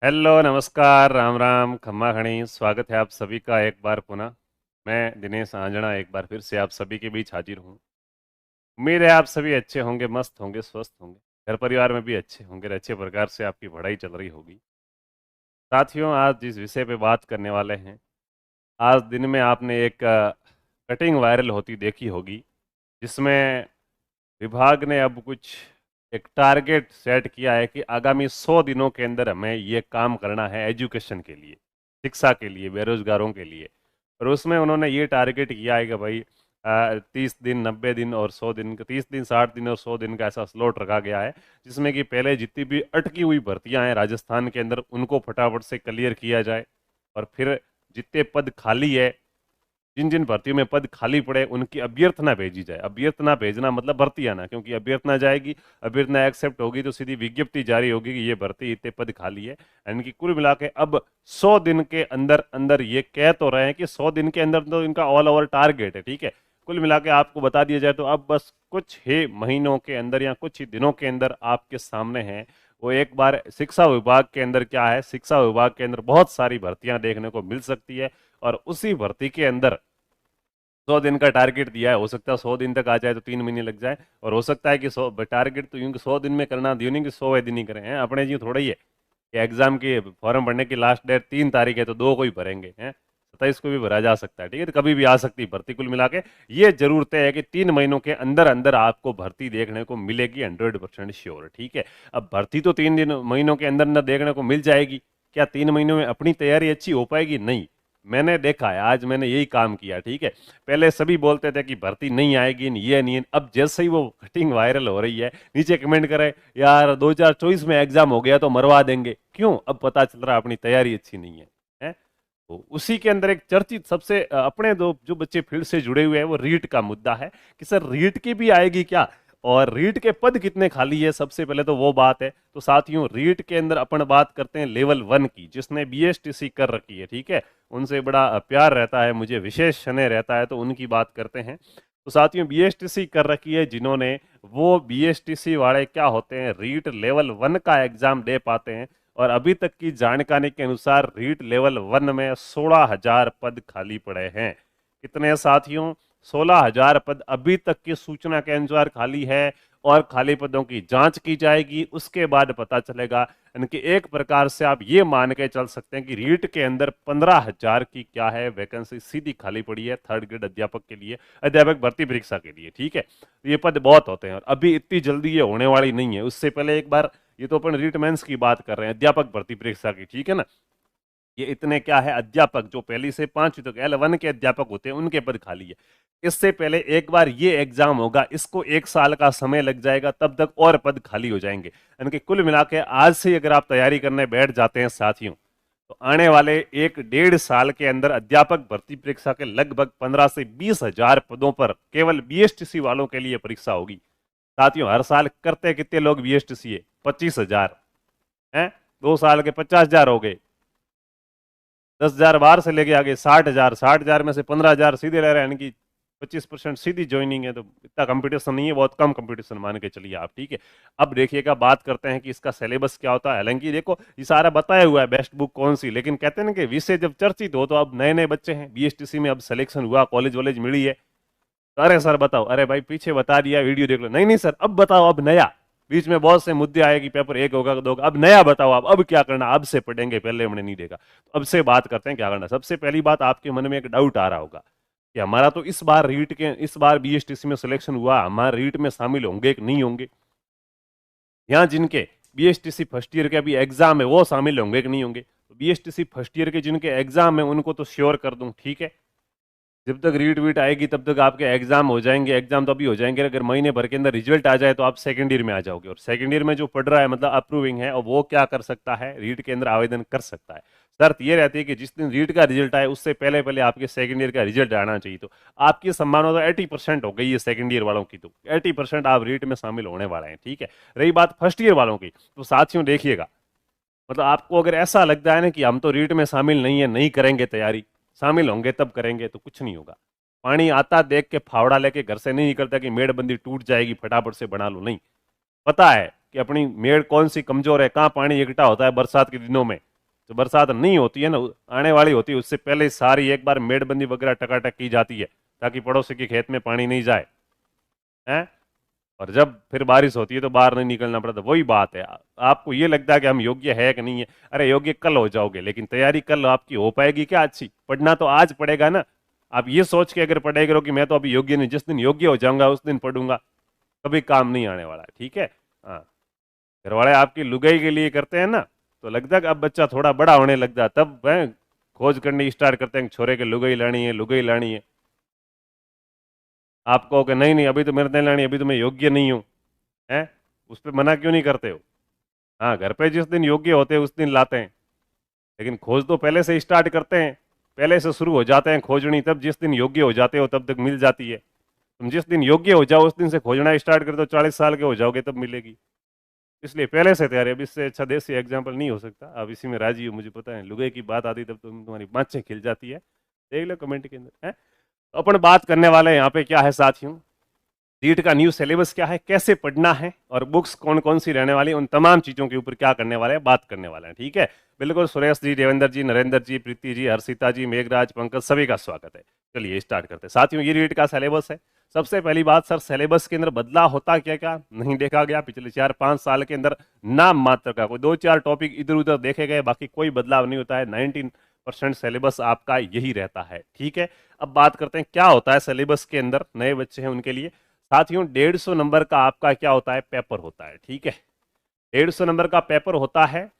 Hello, नमस्कार, राम राम, खम्मा खणी। स्वागत है आप सभी का एक बार पुनः। मैं दिनेश आंजना एक बार फिर से आप सभी के बीच हाजिर हूँ। उम्मीद है आप सभी अच्छे होंगे, मस्त होंगे, स्वस्थ होंगे, घर परिवार में भी अच्छे होंगे, अच्छे प्रकार से आपकी पढ़ाई चल रही होगी। साथियों, आज जिस विषय पे बात करने वाले हैं, आज दिन में आपने एक कटिंग वायरल होती देखी होगी, जिसमें विभाग ने अब कुछ एक टारगेट सेट किया है कि आगामी 100 दिनों के अंदर हमें ये काम करना है एजुकेशन के लिए, शिक्षा के लिए, बेरोजगारों के लिए। और उसमें उन्होंने ये टारगेट किया है कि भाई 30 दिन, 90 दिन और 100 दिन, 30 दिन, 60 दिन और 100 दिन का ऐसा स्लॉट रखा गया है, जिसमें कि पहले जितनी भी अटकी हुई भर्तियां हैं राजस्थान के अंदर उनको फटाफट से क्लियर किया जाए। और फिर जितने पद खाली है, जिन जिन भर्तियों में पद खाली पड़े, उनकी अभ्यर्थना भेजी जाए। अभ्यर्थना भेजना मतलब भर्ती आना, क्योंकि अभ्यर्थना जाएगी, अभ्यर्थना एक्सेप्ट होगी तो सीधी विज्ञप्ति जारी होगी कि ये भर्ती इतने पद खाली है। यानी कि कुल मिला के अब 100 दिन के अंदर अंदर, ये कह तो रहे हैं कि 100 दिन के अंदर तो इनका ऑल ओवर टारगेट है, ठीक है। कुल मिला के आपको बता दिया जाए तो अब बस कुछ ही महीनों के अंदर या कुछ ही दिनों के अंदर आपके सामने है वो एक बार शिक्षा विभाग के अंदर क्या है, शिक्षा विभाग के अंदर बहुत सारी भर्तियां देखने को मिल सकती है। और उसी भर्ती के अंदर 100 दिन का टारगेट दिया है, हो सकता है 100 दिन तक आ जाए तो 3 महीने लग जाए, और हो सकता है कि 100 टारगेट तो यूं 100 दिन में करना दियो नहीं कि 100वें दिन ही करें हैं अपने जी, थोड़ा ही है कि एग्जाम की फॉर्म भरने की लास्ट डेट 3 तारीख है तो 2 को ही भरेंगे हैं, 27 को भी भरा जा सकता है, ठीक है। तो कभी भी आ सकती है भर्ती। कुल मिला के ये जरूर तय है कि 3 महीनों के अंदर अंदर आपको भर्ती देखने को मिलेगी, 100% श्योर, ठीक है। अब भर्ती तो 3 महीनों के अंदर अंदर देखने को मिल जाएगी, क्या 3 महीनों में अपनी तैयारी अच्छी हो पाएगी? नहीं। मैंने देखा है, आज मैंने यही काम किया, ठीक है। पहले सभी बोलते थे कि भर्ती नहीं आएगी, ये नहीं है। अब जैसे ही वो कटिंग वायरल हो रही है, नीचे कमेंट करे यार 2024 में एग्जाम हो गया तो मरवा देंगे। क्यों? अब पता चल रहा है अपनी तैयारी अच्छी नहीं है, है? तो उसी के अंदर एक चर्चित सबसे अपने दो जो बच्चे फील्ड से जुड़े हुए हैं, वो रीट का मुद्दा है कि सर रीट की भी आएगी क्या, और रीट के पद कितने खाली है, सबसे पहले तो वो बात है। तो साथियों, रीट के अंदर अपन बात करते हैं लेवल 1 की, जिसने बीएसटीसी कर रखी है, ठीक है। उनसे बड़ा प्यार रहता है मुझे, विशेष स्नेह रहता है, तो उनकी बात करते हैं। तो साथियों, बीएसटीसी कर रखी है जिन्होंने, वो बीएसटीसी वाले क्या होते हैं, रीट लेवल 1 का एग्जाम दे पाते हैं। और अभी तक की जानकारी के अनुसार रीट लेवल 1 में 16,000 पद खाली पड़े हैं। कितने साथियों? 16,000 पद अभी तक की सूचना के अनुसार खाली है। और खाली पदों की जांच की जाएगी, उसके बाद पता चलेगा। यानी कि एक प्रकार से आप ये मान के चल सकते हैं कि रीट के अंदर 15,000 की क्या है, वैकेंसी सीधी खाली पड़ी है थर्ड ग्रेड अध्यापक के लिए, अध्यापक भर्ती परीक्षा के लिए, ठीक है। तो ये पद बहुत होते हैं और अभी इतनी जल्दी ये होने वाली नहीं है। उससे पहले एक बार, ये तो अपन रीट मेंस की बात कर रहे हैं, अध्यापक भर्ती परीक्षा की, ठीक है ना। ये इतने क्या है, अध्यापक जो पहली से 5वीं तक L1 के अध्यापक होते हैं उनके पद खाली है। इससे पहले एक बार ये एग्जाम होगा, इसको 1 साल का समय लग जाएगा, तब तक और पद खाली हो जाएंगे। यानी कि कुल मिला के आज से अगर आप तैयारी करने बैठ जाते हैं साथियों, तो आने वाले 1 डेढ़ साल के अंदर अध्यापक भर्ती परीक्षा के लगभग 15 से 20 हजार पदों पर केवल बीएसटीसी वालों के लिए परीक्षा होगी। साथियों, हर साल करते कितने लोग बीएसटीसी है? 25,000 हैं। 2 साल के 50,000 हो गए, 10,000 बाहर से लेके आगे 60,000, 60,000 में से 15,000 सीधे ले रहे हैं, यानी कि 25% सीधी ज्वाइनिंग है। तो इतना कंपटीशन नहीं है, बहुत कम कंपटीशन मान के चलिए आप, ठीक है। अब देखिएगा, बात करते हैं कि इसका सिलेबस क्या होता है। हालांकि देखो, ये सारा बताया हुआ है बेस्ट बुक कौन सी, लेकिन कहते हैं ना कि विषय जब चर्चित हो तो अब नए नए बच्चे हैं बीएसटीसी में, अब सिलेक्शन हुआ, कॉलेज वॉलेज मिली है, तो अरे सर बताओ, अरे भाई पीछे बता दिया, वीडियो देख लो, नहीं नहीं सर अब बताओ, अब नया। बीच में बहुत से मुद्दे आए कि पेपर 1 होगा 2 होगा, अब नया बताओ आप, अब क्या करना, अब से पढ़ेंगे, पहले हमने नहीं देखा। तो अब से बात करते हैं क्या करना। सबसे पहली बात, आपके मन में एक डाउट आ रहा होगा कि हमारा तो इस बार बीएसटीसी में सिलेक्शन हुआ, हमारे रीट में शामिल होंगे कि नहीं होंगे? यहाँ जिनके बीएसटीसी फर्स्ट ईयर के अभी एग्जाम है वो शामिल होंगे कि नहीं होंगे? तो बीएसटीसी फर्स्ट ईयर के जिनके एग्जाम है उनको तो श्योर कर दूं, ठीक है। जब तक रीट वीट आएगी तब तक आपके एग्जाम हो जाएंगे, एग्जाम तो अभी हो जाएंगे, अगर महीने भर के अंदर रिजल्ट आ जाए तो आप सेकंड ईयर में आ जाओगे। और सेकंड ईयर में जो पढ़ रहा है, मतलब अप्रूविंग है, और वो क्या कर सकता है, रीट के अंदर आवेदन कर सकता है। शर्त ये रहती है कि जिस दिन रीट का रिजल्ट आए उससे पहले पहले आपके सेकंड ईयर का रिजल्ट आना चाहिए। तो आपकी संभावना तो 80% हो गई है सेकंड ईयर वालों की, तो 80% आप रीट में शामिल होने वाले हैं, ठीक है। रही बात फर्स्ट ईयर वालों की, तो साथियों देखिएगा, मतलब आपको अगर ऐसा लगता है ना कि हम तो रीट में शामिल नहीं है, नहीं करेंगे तैयारी, शामिल होंगे तब करेंगे, तो कुछ नहीं होगा। पानी आता देख के फावड़ा लेके घर से नहीं निकलता कि मेड़बंदी टूट जाएगी फटाफट से बना लो, नहीं। पता है कि अपनी मेड़ कौन सी कमजोर है, कहाँ पानी इकट्ठा होता है बरसात के दिनों में, जो बरसात नहीं होती है ना, आने वाली होती है, उससे पहले सारी एक बार मेड़बंदी वगैरह टकाटक की जाती है ताकि पड़ोसी के खेत में पानी नहीं जाए है। और जब फिर बारिश होती है तो बाहर नहीं निकलना पड़ता। वही बात है, आपको ये लगता है कि हम योग्य है कि नहीं है, अरे योग्य कल हो जाओगे, लेकिन तैयारी कल आपकी हो पाएगी क्या अच्छी? पढ़ना तो आज पड़ेगा ना। आप ये सोच के अगर पढ़ाई करो कि मैं तो अभी योग्य नहीं, जिस दिन योग्य हो जाऊंगा उस दिन पढ़ूंगा, कभी काम नहीं आने वाला है। ठीक है। हाँ, घर वाले आपकी लुगाई के लिए करते हैं ना, तो लगता है कि अब बच्चा थोड़ा बड़ा होने लगता है, तब वह खोज करनी स्टार्ट करते हैं छोरे के लुगाई लानी है, लुगाई लानी है। आप कहो कि नहीं नहीं अभी तो मेरे नहीं लानी, अभी तो मैं योग्य नहीं हूं, है, उस पर मना क्यों नहीं करते हो? हाँ, घर पे जिस दिन योग्य होते हैं उस दिन लाते हैं, लेकिन खोज तो पहले से स्टार्ट करते हैं, पहले से शुरू हो जाते हैं खोजनी, तब जिस दिन योग्य हो जाते हो तब तक मिल जाती है। तुम जिस दिन योग्य हो जाओ उस दिन से खोजना स्टार्ट कर दो, 40 साल के हो जाओगे तब मिलेगी। इसलिए पहले से तैयारी। अब इससे अच्छा देसी एग्जाम्पल नहीं हो सकता। अब इसी में राजी हो, मुझे पता है, लुगाई की बात आती तब तुम्हारी बाँछें खिल जाती है। देख लो कमेंट के अंदर है। तो अपन बात करने वाले हैं यहाँ पे क्या है साथियों, नीट का न्यू सिलेबस क्या है, कैसे पढ़ना है, और बुक्स कौन कौन सी रहने वाली है, उन तमाम चीजों के ऊपर क्या करने वाले हैं, बात करने वाले हैं। ठीक है, बिल्कुल। सुरेश जी, देवेंद्र जी, नरेंद्र जी, प्रीति जी, हर्षिता जी, मेघराज, पंकज, सभी का स्वागत है। चलिए स्टार्ट करते हैं साथियों। ये नीट का सिलेबस है। सबसे पहली बात, सर सिलेबस के अंदर बदलाव होता क्या क्या नहीं देखा गया पिछले 4-5 साल के अंदर? नाम मात्र का कोई 2-4 टॉपिक इधर उधर देखे गए, बाकी कोई बदलाव नहीं होता है। 19% सिलेबस आपका यही रहता है। ठीक है, अब बात करते हैं क्या होता है सिलेबस के अंदर, नए बच्चे हैं उनके लिए। साथियों 150 नंबर का आपका क्या होता है, पेपर होता है। ठीक है, 150 नंबर का पेपर होता है,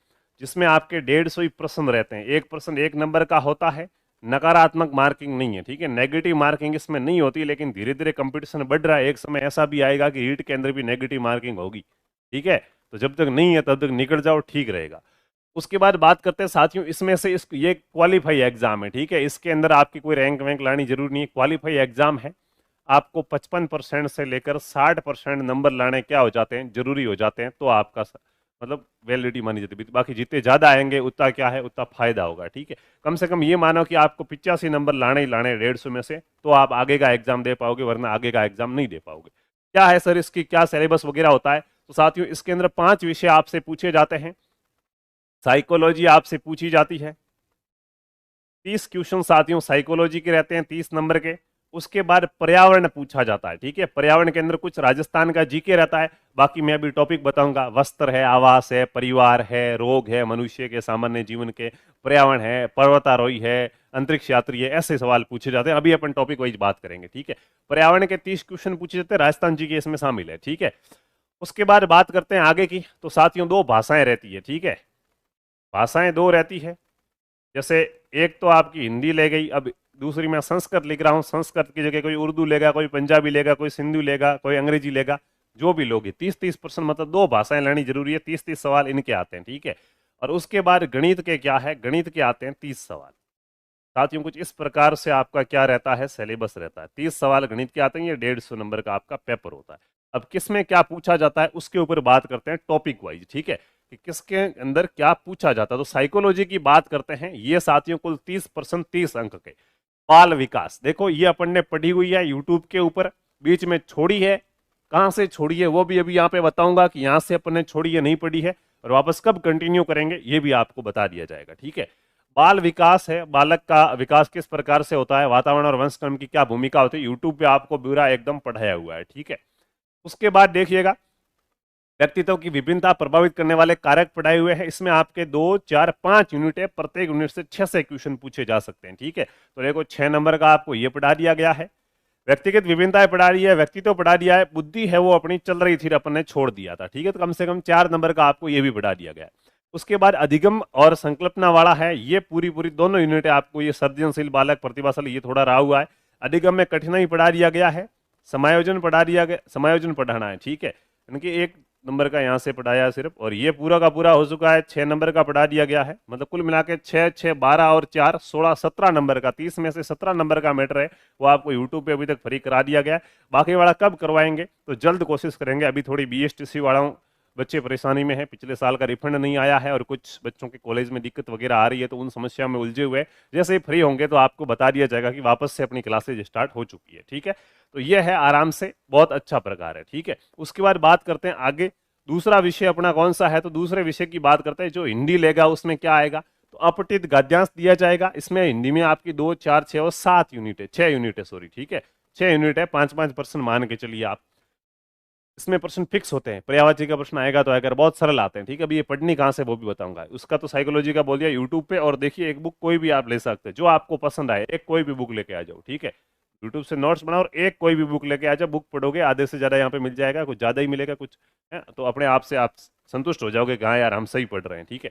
जिसमें आपके 150 ही प्रश्न रहते हैं। एक प्रश्न 1 नंबर का होता है, नकारात्मक मार्किंग नहीं है। ठीक है, नेगेटिव मार्किंग इसमें नहीं होती, लेकिन धीरे धीरे कंपटीशन बढ़ रहा है, एक समय ऐसा भी आएगा कि रीट के अंदर भी नेगेटिव मार्किंग होगी। ठीक है, तो जब तक नहीं है तब तक निकल जाओ, ठीक रहेगा। उसके बाद बात करते हैं साथियों, इसमें से ये क्वालिफाई एग्जाम है। ठीक है, इसके अंदर आपकी कोई रैंक वैंक लानी जरूरी नहीं है, क्वालिफाई एग्जाम है। आपको 55% से लेकर 60% नंबर लाने क्या हो जाते हैं, जरूरी हो जाते हैं, तो आपका मतलब वैलिडिटी मानी जाती है। बाकी जितने ज्यादा आएंगे उतना क्या है, उतना फायदा होगा। ठीक है, कम से कम ये मानो कि आपको 85 नंबर लाने ही लाने 150 में से, तो आप आगे का एग्जाम दे पाओगे, वरना आगे का एग्जाम नहीं दे पाओगे। क्या है सर इसकी, क्या सिलेबस वगैरह होता है? तो साथियों इसके अंदर 5 विषय आपसे पूछे जाते हैं। साइकोलॉजी आपसे पूछी जाती है, 30 क्वेश्चन साथियों साइकोलॉजी के रहते हैं, 30 नंबर के। उसके बाद पर्यावरण पूछा जाता है। ठीक है, पर्यावरण के अंदर कुछ राजस्थान का जीके रहता है, बाकी मैं अभी टॉपिक बताऊंगा। वस्त्र है, आवास है, परिवार है, रोग है, मनुष्य के सामान्य जीवन के, पर्यावरण है, पर्वतारोही है, अंतरिक्ष यात्री है, ऐसे सवाल पूछे जाते हैं। अभी अपन टॉपिक वाइज बात करेंगे। ठीक है, पर्यावरण के 30 क्वेश्चन पूछे जाते हैं, राजस्थान जी के इसमें शामिल है। ठीक है, उसके बाद बात करते हैं आगे की। तो साथियों 2 भाषाएं रहती है। ठीक है, भाषाएं 2 रहती है। जैसे एक तो आपकी हिंदी ले गई, अब दूसरी मैं संस्कृत लिख रहा हूँ, संस्कृत की जगह कोई उर्दू लेगा, कोई पंजाबी लेगा, कोई सिंधु लेगा, कोई अंग्रेजी लेगा, जो भी लोगे। 30-30% मतलब 2 भाषाएं लेनी जरूरी है। 30-30 सवाल इनके आते हैं। ठीक है, और उसके बाद गणित के क्या है, गणित के आते हैं 30 सवाल। साथियों कुछ इस प्रकार से आपका क्या रहता है, सिलेबस रहता है। 30 सवाल गणित के आते हैं, ये 150 नंबर का आपका पेपर होता है। अब किस में क्या पूछा जाता है उसके ऊपर बात करते हैं टॉपिक वाइज। ठीक है, कि किसके अंदर क्या पूछा जाता है। तो साइकोलॉजी की बात करते हैं, ये साथियों कुल 30%, 30 अंक के। बाल विकास, देखो ये अपन ने पढ़ी हुई है यूट्यूब के ऊपर, बीच में छोड़ी है, कहां से छोड़ी है वो भी अभी यहाँ पे बताऊंगा कि यहां से अपन ने छोड़ी है, नहीं पढ़ी है, और वापस कब कंटिन्यू करेंगे ये भी आपको बता दिया जाएगा। ठीक है, बाल विकास है, बालक का विकास किस प्रकार से होता है, वातावरण और वंशक्रम की क्या भूमिका होती है, यूट्यूब पे आपको पूरा एकदम पढ़ाया हुआ है। ठीक है, उसके बाद देखिएगा व्यक्तित्व की विभिन्नता प्रभावित करने वाले कारक पढ़ाए हुए हैं। इसमें आपके 2, 4, 5 यूनिट है, प्रत्येक यूनिट से 6 से क्वेश्चन पूछे जा सकते हैं। ठीक है, तो देखो 6 नंबर का आपको ये पढ़ा दिया गया है, व्यक्तिगत विभिन्नताएं पढ़ा रही है, व्यक्तित्व पढ़ा दिया है, बुद्धि है वो अपनी चल रही थी, अपन ने छोड़ दिया था। ठीक है, तो कम से कम 4 नंबर का आपको ये भी पढ़ा दिया गया है। उसके बाद अधिगम और संकल्पना वाला है, ये पूरी पूरी दोनों यूनिट है आपको, ये सर्जनशील, बालक, प्रतिभाशाली, ये थोड़ा रहा हुआ है। अधिगम में कठिनाई पढ़ा दिया गया है, समायोजन पढ़ा दिया गया, समायोजन पढ़ाना है। ठीक है, यानी 1 नंबर का यहाँ से पढ़ाया सिर्फ, और ये पूरा का पूरा हो चुका है, 6 नंबर का पढ़ा दिया गया है। मतलब कुल मिला के 6, 6, 12 और 4, 16, 17 नंबर का, 30 में से 17 नंबर का मैटर है, वो आपको यूट्यूब पे अभी तक फ्री करा दिया गया है। बाकी वाला कब करवाएंगे, तो जल्द कोशिश करेंगे। अभी थोड़ी BSTC वालों बच्चे परेशानी में है, पिछले साल का रिफंड नहीं आया है, और कुछ बच्चों के कॉलेज में दिक्कत वगैरह आ रही है, तो उन समस्या में उलझे हुए। जैसे ही फ्री होंगे तो आपको बता दिया जाएगा कि वापस से अपनी क्लासेज स्टार्ट हो चुकी है। ठीक है, तो यह है आराम से, बहुत अच्छा प्रकार है। ठीक है, उसके बाद बात करते हैं आगे, दूसरा विषय अपना कौन सा है, तो दूसरे विषय की बात करते हैं। जो हिंदी लेगा उसमें क्या आएगा, तो अपठित गद्यांश दिया जाएगा। इसमें हिंदी में आपकी 2, 4, 6 और 7 यूनिट है, 6 यूनिट है, सॉरी, ठीक है, 6 यूनिट है, 5-5% मान के चलिए आप। इसमें प्रश्न फिक्स होते हैं, पर्यायवाची का प्रश्न आएगा तो आएगा, बहुत सरल आते हैं, ठीक है। अभी ये पढ़नी कहाँ से वो भी बताऊंगा, उसका तो साइकोलॉजी का बोल दिया यूट्यूब पे। और देखिए एक बुक कोई भी आप ले सकते हैं, जो आपको पसंद आए, एक कोई भी बुक लेके आ जाओ, ठीक है। यूट्यूब से नोट्स बनाओ और एक कोई भी बुक लेके आ जाओ, बुक पढ़ोगे आधे से ज्यादा यहाँ पे मिल जाएगा, कुछ ज्यादा ही मिलेगा कुछ है, तो अपने आप से आप संतुष्ट हो जाओगे कि हाँ यार हम सही पढ़ रहे हैं, ठीक है।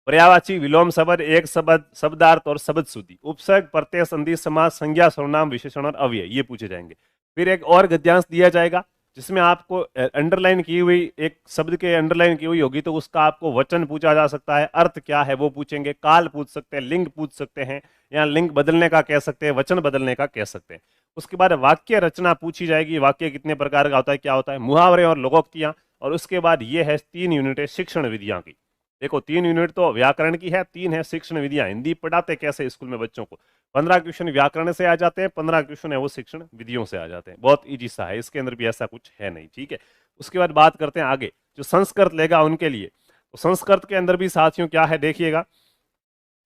पर्यायवाची, विलोम शब्द, एक शब्द, शब्दार्थ और शब्द शुद्धि, उपसर्ग, प्रत्यय, संधि, समास, संज्ञा, सर्वनाम, विशेषण और अव्यय, ये पूछे जाएंगे। फिर एक और गद्यांश दिया जाएगा जिसमें आपको अंडरलाइन की हुई, एक शब्द के अंडरलाइन की हुई होगी तो उसका आपको वचन पूछा जा सकता है, अर्थ क्या है वो पूछेंगे, काल पूछ सकते हैं, लिंग पूछ सकते हैं, या लिंग बदलने का कह सकते हैं, वचन बदलने का कह सकते हैं। उसके बाद वाक्य रचना पूछी जाएगी, वाक्य कितने प्रकार का होता है, क्या होता है, मुहावरे और लोकोक्तियां। और उसके बाद ये है 3 यूनिट शिक्षण विधियां की। देखो 3 यूनिट तो व्याकरण की है, 3 है शिक्षण विधियां, हिंदी पढ़ाते कैसे स्कूल में बच्चों को। 15 क्वेश्चन व्याकरण से आ जाते हैं, 15 क्वेश्चन है वो शिक्षण विधियों से आ जाते हैं, बहुत इजी सा है, इसके अंदर भी ऐसा कुछ है नहीं, ठीक है। उसके बाद बात करते हैं आगे, जो संस्कृत लेगा उनके लिए, तो संस्कृत के अंदर भी साथियों क्या है देखिएगा,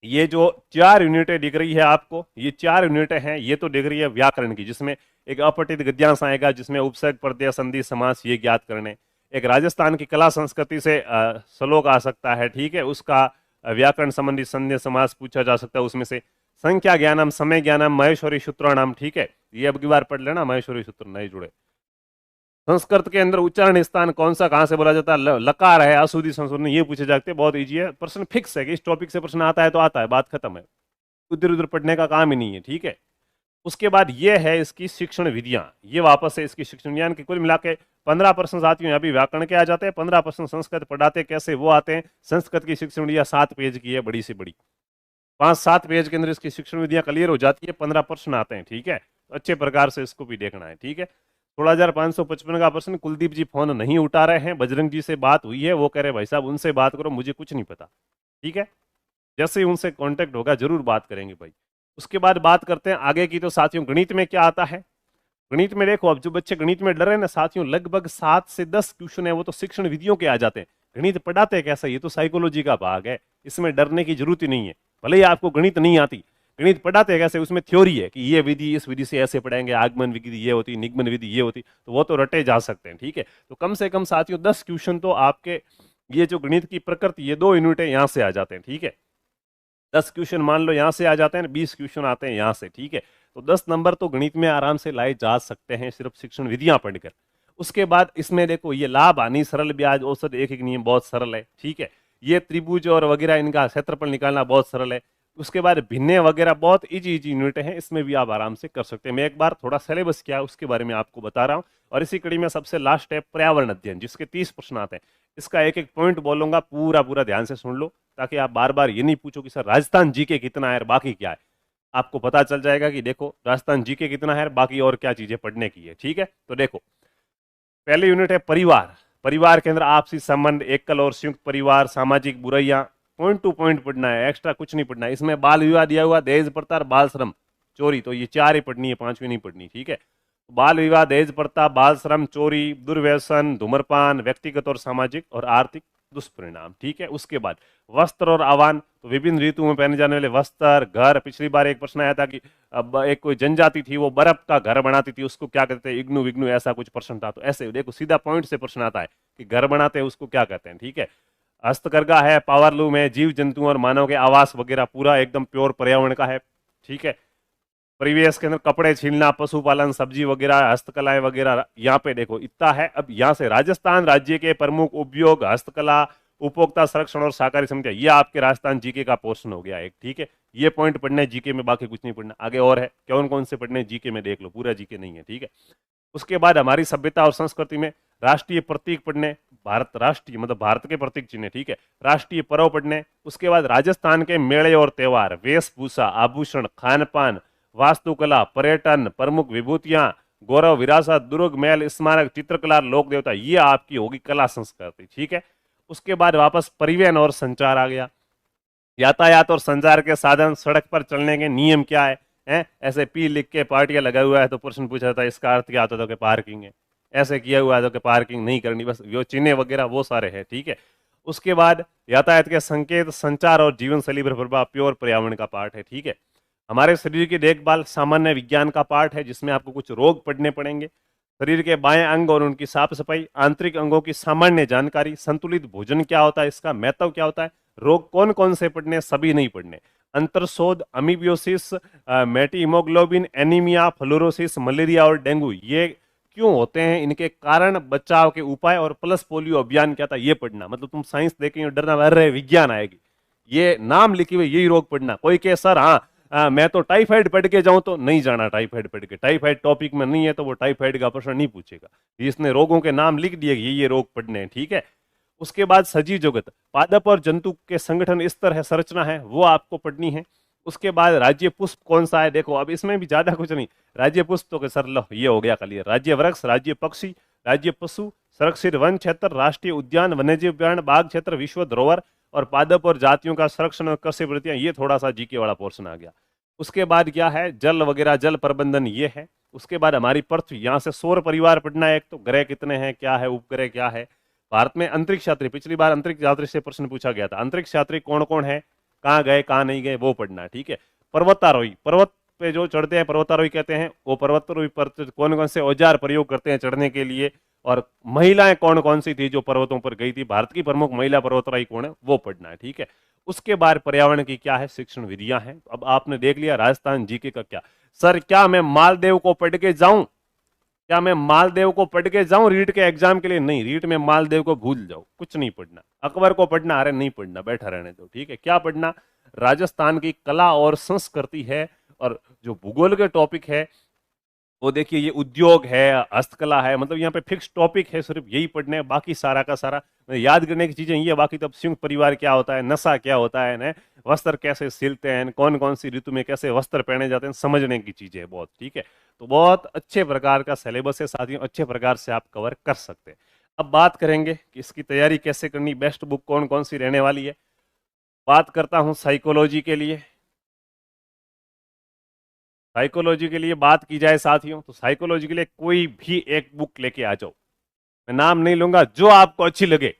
ये जो 4 यूनिटें दिख रही है आपको, ये 4 यूनिटें हैं, ये तो दिख रही है व्याकरण की, जिसमें एक अपठित गद्यांश आएगा, जिसमें उपसर्ग, प्रत्यय, संधि, समास ये ज्ञात करने। एक राजस्थान की कला संस्कृति से श्लोक आ सकता है, ठीक है, उसका व्याकरण संबंधी संधि समास पूछा जा सकता है उसमें से। संख्या ज्ञानम, समय ज्ञानम, महेश्वरी सूत्राणाम, ठीक है, ये अब की बार पढ़ लेना, महेश्वरी सूत्र नहीं जुड़े। संस्कृत के अंदर उच्चारण स्थान कौन सा कहां से बोला जाता है, लकार है, अशुद्धि संशोधन, ये पूछे जाते हैं, बहुत इजी है, प्रश्न फिक्स है कि इस टॉपिक से प्रश्न आता है तो आता है, बात खत्म है, उधर उधर पढ़ने का काम ही नहीं है, ठीक है। उसके बाद ये है इसकी शिक्षण विधियां, ये वापस है इसकी शिक्षण विधियां की कुल मिला के 15% साथियों अभी व्याकरण के आ जाते हैं, 15% संस्कृत पढ़ाते कैसे वो आते हैं। संस्कृत की शिक्षण विधियां 7 पेज की है, बड़ी से बड़ी, 5-7 पेज के अंदर इसकी शिक्षण विधियां क्लियर हो जाती है, 15 प्रश्न आते हैं, ठीक है। अच्छे प्रकार से इसको भी देखना है, ठीक है। 16,555 का प्रश्न, कुलदीप जी फोन नहीं उठा रहे हैं, बजरंग जी से बात हुई है, वो कह रहे भाई साहब उनसे बात करो, मुझे कुछ नहीं पता, ठीक है। जैसे ही उनसे कांटेक्ट होगा जरूर बात करेंगे भाई। उसके बाद बात करते हैं आगे की, तो साथियों गणित में क्या आता है। गणित में देखो, अब जो बच्चे गणित में डर रहे हैं ना साथियों, लगभग 7 से 10 क्वेश्चन है वो तो शिक्षण विधियों के आ जाते हैं। गणित पढ़ाते कैसा, ये तो साइकोलॉजी का भाग है, इसमें डरने की जरूरत ही नहीं है। भले ही आपको गणित नहीं आती, गणित पढ़ाते कैसे, उसमें थ्योरी है कि ये विधि इस विधि से ऐसे पढ़ाएंगे, आगमन विधि ये होती, निगमन विधि ये होती, तो वो तो रटे जा सकते हैं, ठीक है। तो कम से कम साथियों 10 क्वेश्चन तो आपके ये जो गणित की प्रकृति, ये 2 यूनिट है यहाँ से आ जाते हैं, ठीक है। 10 क्वेश्चन मान लो यहाँ से आ जाते हैं, 20 क्वेश्चन आते हैं यहाँ से, ठीक है। तो 10 नंबर तो गणित में आराम से लाए जा सकते हैं सिर्फ शिक्षण विधियां पढ़कर। उसके बाद इसमें देखो ये लाभ हानि, सरल ब्याज, औसत, एक एक नियम बहुत सरल है, ठीक है। ये त्रिभुज और वगैरह इनका क्षेत्रफल निकालना बहुत सरल है। उसके बाद भिन्न वगैरह बहुत इजी इजी यूनिट है, इसमें भी आप आराम से कर सकते हैं। मैं एक बार थोड़ा सिलेबस क्या है उसके बारे में आपको बता रहा हूँ। और इसी कड़ी में सबसे लास्ट है पर्यावरण अध्ययन, जिसके 30 प्रश्न आते हैं। इसका एक एक पॉइंट बोलूंगा, पूरा पूरा ध्यान से सुन लो, ताकि आप बार बार ये नहीं पूछो कि सर राजस्थान जीके कितना है और बाकी क्या है। आपको पता चल जाएगा कि देखो राजस्थान जीके कितना है, बाकी और क्या चीजें पढ़ने की है, ठीक है। तो देखो पहले यूनिट है परिवार। परिवार के अंदर आपसी संबंध, एकल और संयुक्त परिवार, सामाजिक बुराइयां, पॉइंट टू पॉइंट पढ़ना है, एक्स्ट्रा कुछ नहीं पढ़ना है। इसमें बाल विवाह दिया हुआ, दहेज प्रथा, बाल श्रम, चोरी, तो ये 4 ही पढ़नी है, 5वीं नहीं पढ़नी, ठीक है। बाल विवाह, दहेज प्रथा, बाल श्रम, चोरी, दुर्व्यसन, धूम्रपान, व्यक्तिगत और सामाजिक और आर्थिक दुष्परिणाम, ठीक है। उसके बाद वस्त्र और आह्वान, तो विभिन्न ऋतुओं में पहने जाने वाले वस्त्र, घर। पिछली बार एक प्रश्न आया था कि अब एक कोई जनजाति थी वो बर्फ का घर बनाती थी, उसको क्या कहते हैं, इग्नू विग्नू, ऐसा कुछ प्रश्न था। तो ऐसे देखो सीधा पॉइंट से प्रश्न आता है कि घर बनाते हैं उसको क्या कहते हैं, ठीक है। हस्तकरघा है, पावरलूम है, जीव जंतु और मानव के आवास वगैरह, पूरा एकदम प्योर पर्यावरण का है, ठीक है। परिवेश के अंदर कपड़े छीलना, पशुपालन, सब्जी वगैरह, हस्तकलाएं वगैरह, यहाँ पे देखो इतना है। अब यहाँ से राजस्थान राज्य के प्रमुख उद्योग, हस्तकला, उपभोक्ता संरक्षण और सहकारी समितियां, ये आपके राजस्थान जीके का पोर्शन हो गया एक, ठीक है। ये पॉइंट पढ़ने जीके में, बाकी कुछ नहीं पढ़ना। आगे और है, कौन कौन से पढ़ने जीके में देख लो, पूरा जीके नहीं है, ठीक है। उसके बाद हमारी सभ्यता और संस्कृति में राष्ट्रीय प्रतीक पढ़ने, भारत राष्ट्रीय मतलब भारत के प्रतीक चिन्ह, ठीक है। राष्ट्रीय पर्व पढ़ने। उसके बाद राजस्थान के मेले और त्योहार, वेशभूषा, आभूषण, खान पान, वास्तुकला, पर्यटन, प्रमुख विभूतियां, गौरव, विरासत, दुर्ग, महल, स्मारक, चित्रकला, लोक देवता, ये आपकी होगी कला संस्कृति, ठीक है। उसके बाद वापस परिवहन और संचार आ गया। यातायात और संचार के साधन, सड़क पर चलने के नियम क्या है, ऐसे पी लिख के पार्टियां लगा हुआ है तो प्रश्न पूछा था इसका अर्थ क्या होता था कि पार्किंग है, ऐसे किया हुआ है तो कि पार्किंग नहीं करनी, बस वो चिन्ह वगैरह वो सारे हैं, ठीक है। उसके बाद यातायात के संकेत, संचार और जीवन शैली पर प्रभाव प्योर पर्यावरण का पार्ट है। ठीक है। हमारे शरीर की देखभाल सामान्य विज्ञान का पार्ट है, जिसमें आपको कुछ रोग पढ़ने पड़ेंगे। शरीर के बाएं अंग और उनकी साफ सफाई, आंतरिक अंगों की सामान्य जानकारी, संतुलित भोजन क्या होता है, इसका महत्व क्या होता है, रोग कौन कौन से पढ़ने, सभी नहीं पढ़ने। अंतर्शोध, अमीबियोसिस, मेटी हीमोग्लोबिन, एनीमिया, फ्लोरोसिस, मलेरिया और डेंगू ये क्यों होते हैं, इनके कारण, बचाव के उपाय और प्लस पोलियो अभियान क्या था ये पढ़ना। मतलब तुम साइंस देखेंगे डरना भर रहे विज्ञान आएगी, ये नाम लिखे हुए यही रोग पढ़ना। कोई कहे सर हाँ मैं तो टाइफाइड पढ़ के जाऊं, तो नहीं जाना टाइफाइड पढ़ के, टाइफाइड टॉपिक में नहीं है तो वो टाइफाइड का प्रश्न नहीं पूछेगा। इसने रोगों के नाम लिख दिए ये रोग पढ़ने हैं। ठीक है। उसके बाद सजीव जगत, पादप और जंतु के संगठन स्तर है, संरचना है, वो आपको पढ़नी है। उसके बाद राज्य पुष्प कौन सा है, देखो अब इसमें भी ज्यादा कुछ नहीं, राज्य पुष्प तो सर लो ये हो गया क्लियर, राज्य वृक्ष, राज्य पक्षी, राज्य पशु, संरक्षित वन क्षेत्र, राष्ट्रीय उद्यान, वन्यजीव उद्यान, बाघ क्षेत्र, विश्व धरोहर और पादप और जातियों का संरक्षण और कृषि वृत्तियां, ये थोड़ा सा जीके वाला पोर्शन आ गया। उसके बाद क्या है, जल वगैरह, जल प्रबंधन ये है। उसके बाद हमारी पृथ्वी, यहाँ से सौर परिवार पढ़ना है, एक तो ग्रह कितने हैं, क्या है, उपग्रह क्या है। भारत में अंतरिक्ष यात्री, पिछली बार अंतरिक्ष यात्री से प्रश्न पूछा गया था, अंतरिक्ष यात्री कौन कौन है, कहाँ गए कहाँ नहीं गए, वो पढ़ना है। ठीक है। पर्वतारोही, पर्वत पे जो चढ़ते हैं पर्वतारोही कहते हैं, वो पर्वतारोही पर कौन कौन से औजार प्रयोग करते हैं चढ़ने के लिए, और महिलाएं कौन कौन सी थी जो पर्वतों पर गई थी, भारत की प्रमुख महिला पर्वतारोही कौन है, वो पढ़ना है। ठीक है। उसके बाद पर्यावरण की क्या है, शिक्षण विधियां हैं। अब आपने देख लिया राजस्थान जीके का क्या, सर क्या मैं मालदेव को पढ़ के जाऊं, क्या मैं मालदेव को पढ़ के जाऊं रीट के एग्जाम के लिए, नहीं, रीट में मालदेव को भूल जाओ, कुछ नहीं पढ़ना। अकबर को पढ़ना, अरे नहीं पढ़ना, बैठा रहने दो। ठीक है। क्या पढ़ना, राजस्थान की कला और संस्कृति है, और जो भूगोल के टॉपिक है वो देखिए, ये उद्योग है, हस्तकला है, मतलब यहाँ पे फिक्स टॉपिक है, सिर्फ यही पढ़ने हैं, बाकी सारा का सारा याद करने की चीजें ये, बाकी तो संयुक्त परिवार क्या होता है, नशा क्या होता है, न वस्त्र कैसे सिलते हैं, कौन कौन सी ऋतु में कैसे वस्त्र पहने जाते हैं, समझने की चीजें है बहुत। ठीक है। तो बहुत अच्छे प्रकार का सिलेबस है साथियों, अच्छे प्रकार से आप कवर कर सकते हैं। अब बात करेंगे कि इसकी तैयारी कैसे करनी, बेस्ट बुक कौन कौन सी रहने वाली है। बात करता हूं साइकोलॉजी के लिए, साइकोलॉजी के लिए बात की जाए साथियों, तो साइकोलॉजी के लिए कोई भी एक बुक लेके आ जाओ, मैं नाम नहीं लूंगा, जो आपको अच्छी लगे,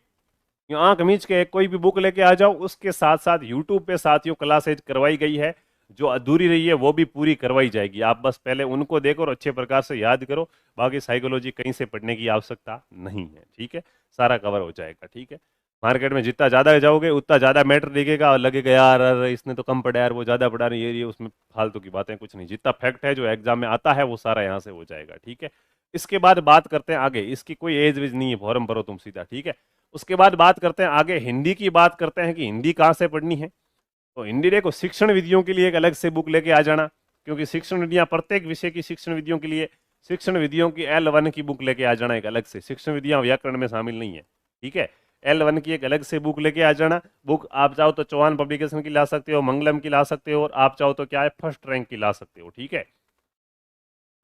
आंख मीच के कोई भी बुक लेके आ जाओ। उसके साथ साथ यूट्यूब पे साथियों क्लासेज करवाई गई है, जो अधूरी रही है वो भी पूरी करवाई जाएगी, आप बस पहले उनको देखो और अच्छे प्रकार से याद करो। बाकी साइकोलॉजी कहीं से पढ़ने की आवश्यकता नहीं है। ठीक है। सारा कवर हो जाएगा। ठीक है। मार्केट में जितना ज्यादा जाओगे उतना ज्यादा मैटर दिखेगा और लगेगा यार अरे इसने तो कम पढ़ा यार, वो ज्यादा पढ़ा नहीं, ये उसमें फालतू की बातें कुछ नहीं, जितना फैक्ट है जो एग्जाम में आता है वो सारा यहाँ से हो जाएगा। ठीक है। इसके बाद बात करते हैं आगे, इसकी कोई एज वेज नहीं है, फॉर्म भरो तुम सीधा। ठीक है। उसके बाद बात करते हैं आगे, हिंदी की बात करते हैं कि हिंदी कहाँ से पढ़नी है। तो हिंदी देखो, शिक्षण विधियों के लिए एक अलग से बुक लेके आ जाना, क्योंकि शिक्षण विधियां प्रत्येक विषय की शिक्षण विधियों के लिए शिक्षण विधियों की L1 की बुक लेके आ जाना एक अलग से, शिक्षण विधियां व्याकरण में शामिल नहीं है। ठीक है। L1 की एक अलग से बुक लेके आ जाना। बुक आप चाहो तो चौहान पब्लिकेशन की ला सकते हो, मंगलम की ला सकते हो, और आप चाहो तो क्या है फर्स्ट रैंक की ला सकते हो। ठीक है।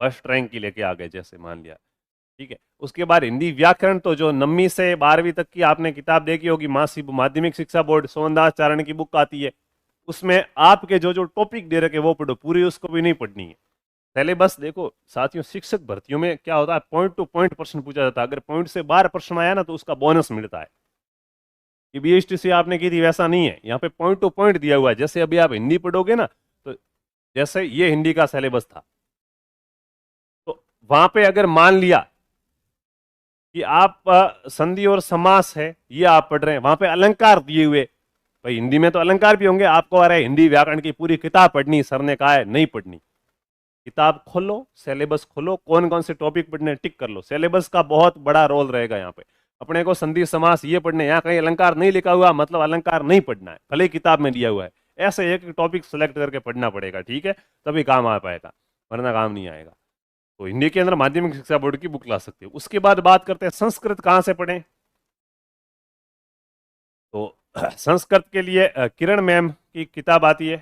फर्स्ट रैंक की लेके आ गए जैसे मान लिया। ठीक है। उसके बाद हिंदी व्याकरण, तो जो 9वीं से 12वीं तक की आपने किताब देखी होगी, माध्यमिक शिक्षा बोर्ड सोनदास चारण की बुक आती है, उसमें आपके जो जो टॉपिक दे रखे वो पढ़ो, पूरी उसको भी नहीं पढ़नी है। सिलेबस देखो साथियों, शिक्षक भर्तियों में क्या होता है, पॉइंट टू पॉइंट प्रश्न पूछा जाता है, अगर पॉइंट से 12 प्रश्न आया ना तो उसका बोनस मिलता है। ये बीएसटीसी आपने की थी वैसा नहीं है, यहाँ पे पॉइंट टू पॉइंट दिया हुआ है। जैसे अभी आप हिंदी पढ़ोगे ना, तो जैसे ये हिंदी का सिलेबस था, तो वहां पे अगर मान लिया कि आप संधि और समास है ये आप पढ़ रहे हैं, वहां पे अलंकार दिए हुए, भाई हिंदी में तो अलंकार भी होंगे, आपको आ रहा है हिंदी व्याकरण की पूरी किताब पढ़नी, सर ने कहा है नहीं पढ़नी। किताब खोलो, सिलेबस खोलो, कौन कौन से टॉपिक पढ़ने टिक कर लो, सिलेबस का बहुत बड़ा रोल रहेगा यहाँ पे। अपने को संधि समास ये पढ़ने, यहाँ कहीं अलंकार नहीं लिखा हुआ मतलब अलंकार नहीं पढ़ना है, भले ही किताब में दिया हुआ है, ऐसे एक टॉपिक सेलेक्ट करके पढ़ना पड़ेगा। ठीक है। तभी काम आ पाएगा, वरना काम नहीं आएगा। तो हिंदी के अंदर माध्यमिक शिक्षा बोर्ड की बुक ला सकते हो। उसके बाद बात करते हैं संस्कृत कहाँ से पढ़ें। तो संस्कृत के लिए किरण मैम की किताब आती है।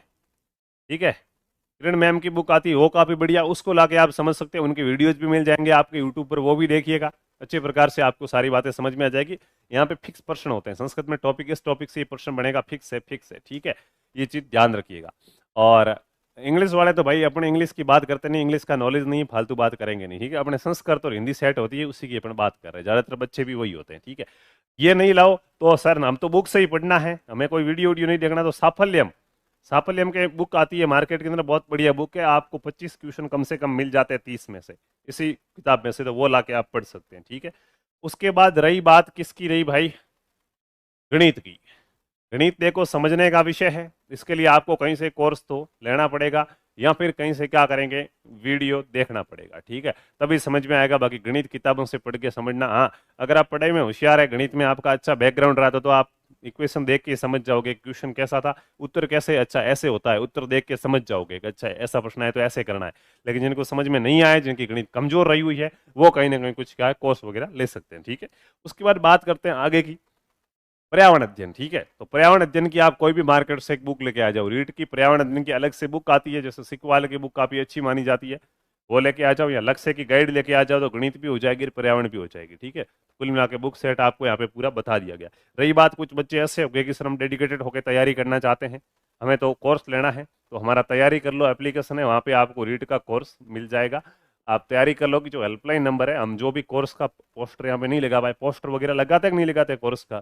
ठीक है। किरण मैम की बुक आती है, वो काफी बढ़िया, उसको लाके आप समझ सकते हैं, उनके वीडियोज भी मिल जाएंगे आपके यूट्यूब पर, वो भी देखिएगा, अच्छे प्रकार से आपको सारी बातें समझ में आ जाएगी। यहाँ पे फिक्स प्रश्न होते हैं संस्कृत में, टॉपिक इस टॉपिक से ये प्रश्न बनेगा, फिक्स है फिक्स है। ठीक है। ये चीज ध्यान रखिएगा। और इंग्लिश वाले तो भाई अपने इंग्लिश की बात करते नहीं, इंग्लिश का नॉलेज नहीं, फालतू बात करेंगे नहीं। ठीक है। अपने संस्कृत और हिंदी सेट होती है, उसी की अपन बात कर रहे हैं, ज्यादातर बच्चे भी वही होते हैं। ठीक है। ये नहीं लाओ तो सर हम तो बुक से ही पढ़ना है, हमें कोई वीडियो वीडियो नहीं देखना। तो साफल्यम, साफल्यम के एक बुक आती है मार्केट के अंदर, बहुत बढ़िया बुक है, आपको 25 क्वेश्चन कम से कम मिल जाते हैं 30 में से, इसी किताब में से, तो वो ला के आप पढ़ सकते हैं, ठीक है। उसके बाद रही बात किसकी रही भाई, गणित की। गणित देखो समझने का विषय है, इसके लिए आपको कहीं से कोर्स तो लेना पड़ेगा, या फिर कहीं से क्या करेंगे, वीडियो देखना पड़ेगा, ठीक है, तभी समझ में आएगा। बाकी गणित किताबों से पढ़ के समझना, हाँ अगर आप पढ़ाई में होशियार है, गणित में आपका अच्छा बैकग्राउंड रहा तो आप इक्वेशन देख के समझ जाओगे क्वेश्चन कैसा था, उत्तर कैसे, अच्छा ऐसे होता है, उत्तर देख के समझ जाओगे कि अच्छा ऐसा प्रश्न है तो ऐसे करना है। लेकिन जिनको समझ में नहीं आए, जिनकी गणित कमजोर रही हुई है, वो कहीं ना कहीं कुछ क्या है, कोर्स वगैरह ले सकते हैं, ठीक है। उसके बाद बात करते हैं आगे की, पर्यावरण अध्ययन, ठीक है। तो पर्यावरण अध्ययन की आप कोई भी मार्केट से एक बुक लेके आ जाओ, रीड की पर्यावरण अध्ययन की अलग से बुक आती है, जैसे सिकवाल की बुक काफी अच्छी मानी जाती है, वो लेके आ जाओ, या लक्ष्य की गाइड लेके आ जाओ, तो गणित भी हो जाएगी, पर्यावरण भी हो जाएगी, ठीक है। कुल मिला के बुक सेट आपको यहाँ पे पूरा बता दिया गया। रही बात, कुछ बच्चे ऐसे हो गए कि सर हम डेडिकेटेड होकर तैयारी करना चाहते हैं, हमें तो कोर्स लेना है, तो हमारा तैयारी कर लो एप्लीकेशन है, वहाँ पे आपको रीड का कोर्स मिल जाएगा। आप तैयारी कर लो कि जो हेल्पलाइन नंबर है, हम जो भी कोर्स का पोस्टर यहाँ पे नहीं लगा पाए, पोस्टर वगैरह लगाते कि नहीं लगाते कोर्स का,